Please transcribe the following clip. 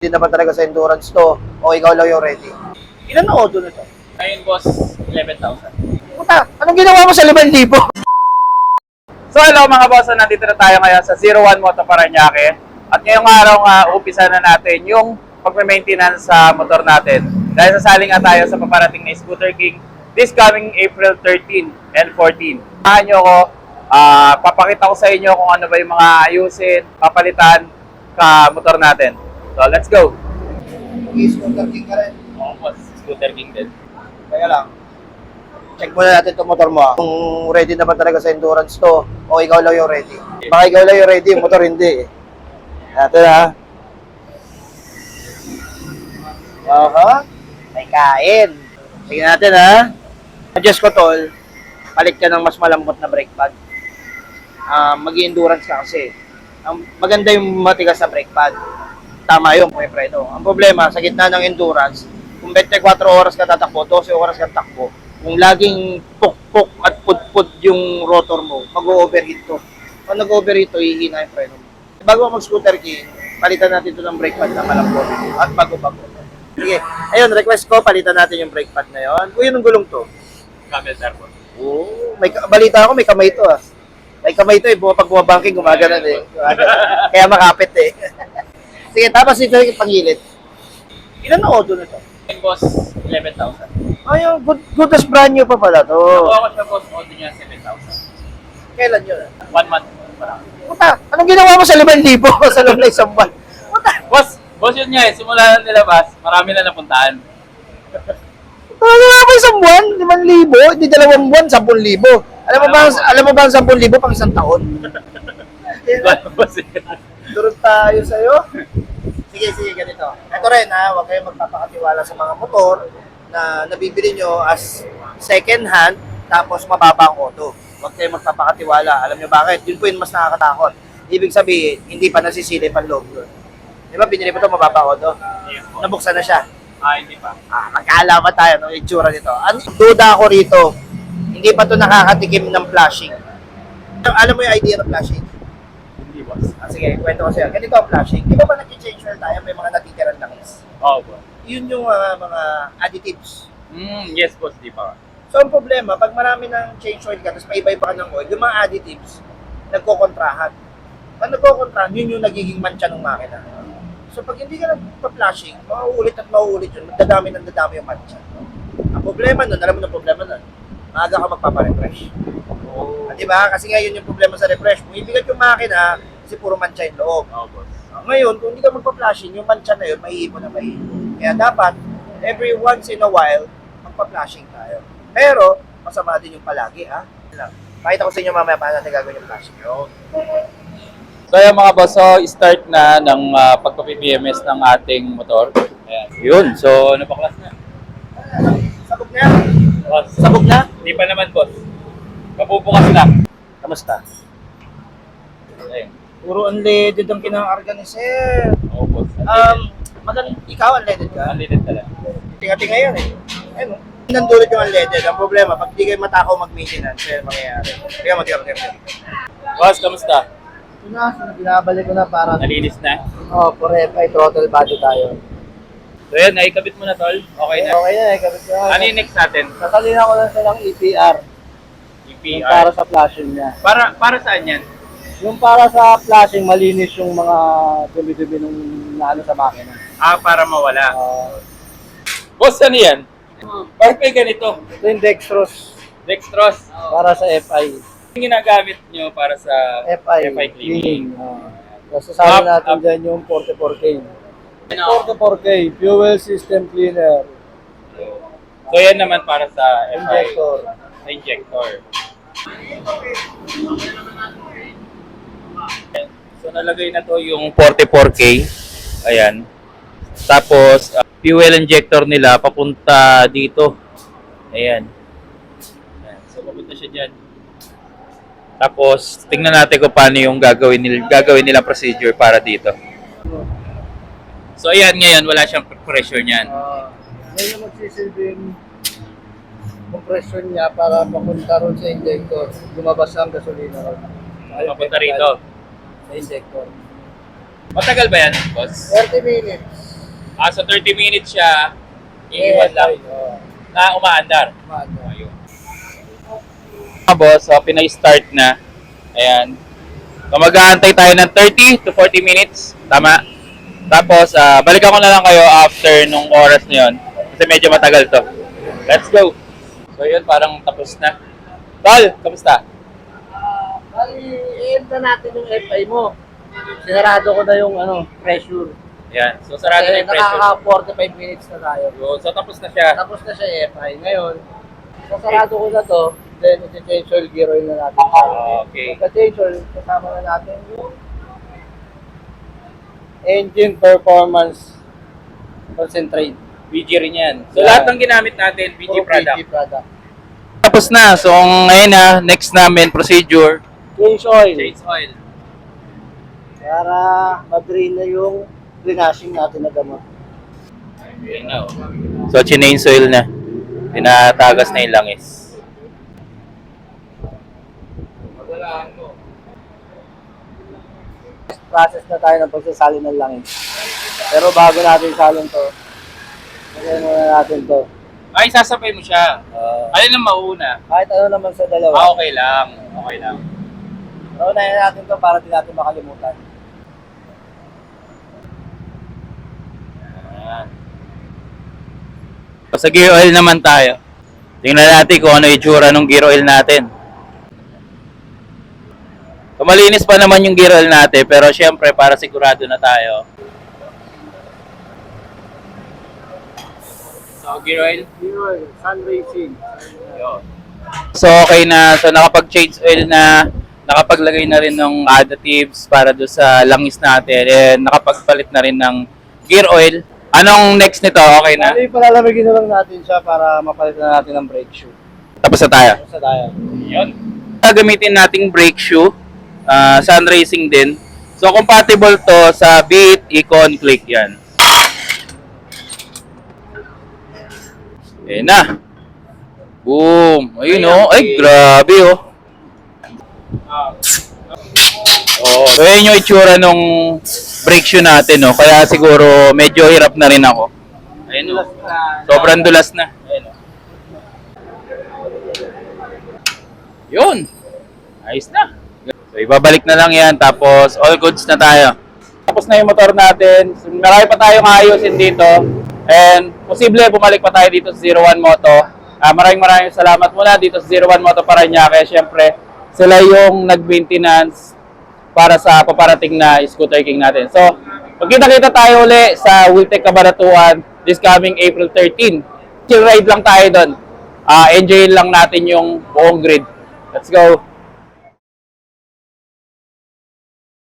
Hindi naman talaga sa endurance to, o ikaw lang yung ready. Ilan na auto nito? Ngayon, boss, 11,000. Puta, anong ginawa mo sa 5,000? So, hello mga boss, nandito na tayo ngayon sa 01 Moto Parañaque. At ngayong araw nga, umpisa na natin yung pagme-maintenance sa motor natin. Dahil sasali nga tayo sa paparating na Scooter King this coming April 13 and 14. Samahan nyo ko, papakita ko sa inyo kung ano ba yung mga ayusin, papalitan ka motor natin. So, let's go! Scooter King ka rin. Oo, boss, Scooter King din. Kaya lang, check muna natin itong motor mo. Kung ready na ba talaga sa endurance to, o ikaw lang yung ready. Baka ikaw lang yung ready, yung motor hindi. Ito na. Aha, may kain. Tingnan natin ha. Adjust ko tol, palit ka ng mas malambot na brake pad. Mag-endurance ka kasi. Maganda yung matigas na brake pad. Tama yung may preno. Ang problema, sa gitna ng endurance, kung 24 oras ka tatakbo, 12 oras ka tatakbo, kung laging puk-puk at pud-pud yung rotor mo, mag-overheat to. Pag nag-overheat to, hihina yung preno mo. Bago mag-scooter king, palitan natin ito ng brake pad na malambot at bago-bago. Sige, ayun, request ko, palitan natin yung brake pad na yun. Kung yun ang gulong to. Camel Turbo. Oo, balita ako, may kamay to ah. May kamay to eh, pag bumabangking, gumagana eh. Kaya makapit eh. Sige, tapos ito yung pangilid. Ilan na auto na to? Ngayon, boss, 11,000. Ay, good as brand new pa pala to. Nakuha ko siya, boss, auto niya 7,000. Kailan yun? 1 month pa lang. Puta, anong ginawa mo sa 5,000 sa loob na isang buwan? Puta, Boss yun nga eh, simula na nilabas, marami na napuntahan. ano nga ba isang buwan? 5,000? Hindi 2 buwan, 10,000. Alam mo ba ang 10,000 pang isang taon? Boss, Durod tayo sa'yo. Sige, ganito. Ito rin ha, huwag kayong magpapakatiwala sa mga motor na nabibili nyo as second hand, tapos mababa ang auto. Huwag kayong magpapakatiwala. Alam nyo bakit? Yun po yung mas nakakatakot. Ibig sabihin, hindi pa nasisilip ang loob yun. Di ba, binili mo ito, mababa auto? Nabuksan na siya. hindi pa. Magkaalaman tayo ng itsura nito. Duda ako rito, hindi pa ito nakakatikim ng flashing. Alam mo yung idea ng flashing? Hindi, boss. Sige, kwento ko sa'yo. Ganito ang flashing. Di ba nag-change oil tayo, may mga natitirang langis? Oo, boss. Yun yung mga additives. Yes, boss, di pa. So, ang problema, pag marami ng change oil ka, tapos paiba-iba ka ng oil, yung mga additives, nagkokontrahan. Pag nagkokontrahan, yun yung nagiging mancha ng makina. So, pag hindi ka nagpa-flashing, mauulit at mauulit yun, dadami yung mancha. Ang problema nun, alam mo ng problema nun, maaga ka magpapa-refresh. Di ba? Kasi nga yun yung problema sa refresh. Kung ibigat yung makina, kasi puro mancha yung loob. Oo, boss. Ngayon, kung hindi ka magpa-flashing, yung mancha na yun, maiipon na maiipon. Kaya dapat, every once in a while, magpa-flashing tayo. Pero, masama din yung palagi, ha? Pakita ko sa inyo mamaya paano natin gagawin yung flashing. So yung mga boss, so start na ng pagpa-PPMS ng ating motor. Ayan. Yun, so napaklas na. Sabog na? Boss, Sabog na? hindi pa naman, boss. Kabubukas lang. Kamusta? Ayun. Puro unleaded ang kinang-arga ni Sir. Oo, boss. Ikaw unleaded ka? Unleaded talaga. Tinga-tinga yan eh. Ayun, nandulot yung unleaded. Ang problema, pag di kayo matakaw mag-maintenance, yan mangyayari. Tiga mo. Boss, kamusta? Ito na, binabalik ko na para... Nalinis na? for FI throttle body tayo. So yun, naikabit mo na, tol. Okay na. Okay na, kabit ko. Ano yung next natin? Nasalina ko lang silang EPR. Yung para EPR. sa flashing niya. Para saan yan? Yung para sa flashing, malinis yung mga dumi-dumi nung naano sa makina. Para mawala. Boss, ano yan? Bakit may ganito? Ito yung dextrose Dextrose. para sa FI. Yung ginagamit nyo para sa FI cleaning. Tapos sasama Up. natin dyan yung 44K. 44K, fuel system cleaner, So yan naman para sa FI. injector. Injector. So nalagay na to yung 44K. Ayan. Tapos fuel injector nila papunta dito. Ayan. Ayan. So papunta siya diyan. Tapos tingnan natin kung paano yung gagawin nila procedure para dito. So ayan, ngayon wala siyang pressure niyan. Ngayon yung magsisilbing compressor niya para papunta ron sa injector. Lumabas ang gasolina ron. Papunta rito. Sa injector. Matagal ba yan, boss? 30 minutes. So 30 minutes siya, iiwan lang na umaandar. Ayun. Mga boss, so pinay-start na. Ayan. So mag-aantay tayo ng 30 to 40 minutes. Tama? Tapos, balikan ko na lang kayo after nung oras na yun. Kasi medyo matagal to. Let's go! So yun, parang tapos na. Tol, kamusta? I-end na natin yung FI mo. Sinarado ko na yung pressure. Ayan. So sarado na yung pressure. Nakaka-45 minutes na tayo. So tapos na siya. Tapos na siya FI. Ngayon, sasarado ko na to, then iti-change oil, gear oil na natin. Okay. Pagka-change oil, kasama na natin yung engine performance concentrate. VG rin yan. So lahat ng ginamit natin, VG product. VG product. Tapos na. So ngayon na, next namin procedure. Change oil. Change oil. Para ma-drain na yung cleanashing natin na gamot. Ayan na. So change oil na. Tinatagas na yung langis. Process na tayo ng pagsasali ng langis. Pero bago natin salin to, lagyan muna natin to. Ay, sasabay mo siya. Alin ang mauuna? Kahit ano naman sa dalawa. Okay lang. Okay lang. Naunahin natin to para di natin makalimutan. Ayan. Sa gear oil naman tayo. Tingnan natin kung ano itsura ng gear oil natin. So, malinis pa naman yung gear oil natin, pero syempre para sigurado na tayo. So, gear oil. Yun, sun racing. So, okay na. So, nakapag-change oil na, nakapaglagay na rin ng additives para do sa langis natin, and nakapagpalit na rin ng gear oil. Anong next nito? Okay na? Ano yung palalamigin na lang natin siya para mapalitan na natin ng brake shoe. Tapos na tayo. Sa tayo. Yun. Gagamitin nating brake shoe, sun racing din. So compatible to sa Beat, Econ, Click yan. Ayan na. Boom. Ayun oh. Ay, grabe oh. Oh, so yun yung itsura nung brake shoe natin oh. Kaya siguro medyo hirap na rin ako. Ayun oh. Sobrang dulas na. Ayun oh. Yun. Ayos na. So, ibabalik na lang yan. Tapos, all goods na tayo. Tapos na yung motor natin. So, marami pa tayong ayusin dito. And, posible, bumalik pa tayo dito sa 01 Moto. Maraming salamat muna dito sa 01 Moto Parañaque. Siyempre, sila yung nag-maintenance para sa paparating na Scooter King natin. So, magkita-kita tayo uli sa Wiltec Cabanatuan this coming April 13. Chill ride lang tayo doon. Enjoy lang natin yung buong grid. Let's go!